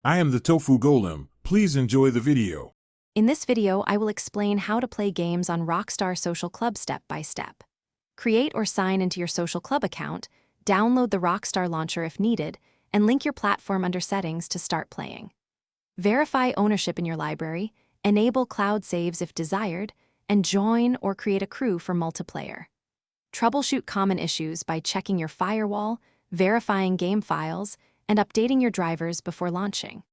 I am the Tofu Golem. Please enjoy the video. In this video, I will explain how to play games on Rockstar Social Club step by step. Create or sign into your Social Club account, download the Rockstar launcher if needed, and link your platform under Settings to start playing. Verify ownership in your library, enable cloud saves if desired, and join or create a crew for multiplayer. Troubleshoot common issues by checking your firewall, verifying game files, and updating your drivers before launching.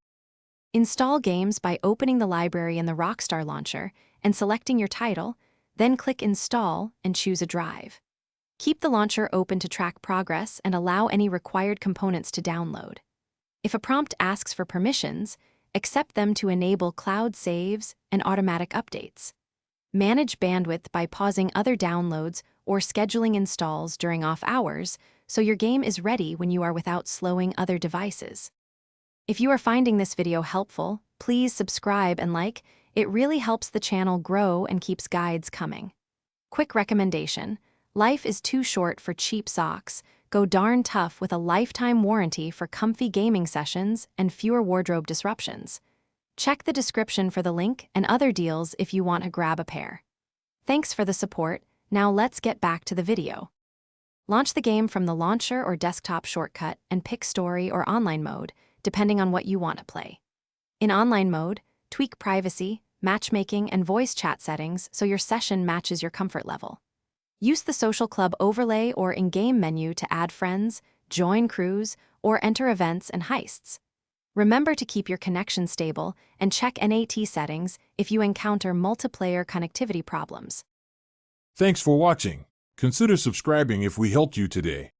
Install games by opening the library in the Rockstar launcher and selecting your title, then click Install and choose a drive. Keep the launcher open to track progress and allow any required components to download. If a prompt asks for permissions, accept them to enable cloud saves and automatic updates. Manage bandwidth by pausing other downloads or scheduling installs during off hours so your game is ready when you are without slowing other devices. If you are finding this video helpful, please subscribe and like. It really helps the channel grow and keeps guides coming. Quick recommendation: life is too short for cheap socks. Go darn tough with a lifetime warranty for comfy gaming sessions and fewer wardrobe disruptions. Check the description for the link and other deals if you want to grab a pair. Thanks for the support. Now let's get back to the video. Launch the game from the launcher or desktop shortcut and pick story or online mode, depending on what you want to play. In online mode, tweak privacy, matchmaking, and voice chat settings so your session matches your comfort level. Use the Social Club overlay or in-game menu to add friends, join crews, or enter events and heists. Remember to keep your connection stable and check NAT settings if you encounter multiplayer connectivity problems. Thanks for watching. Consider subscribing if we helped you today.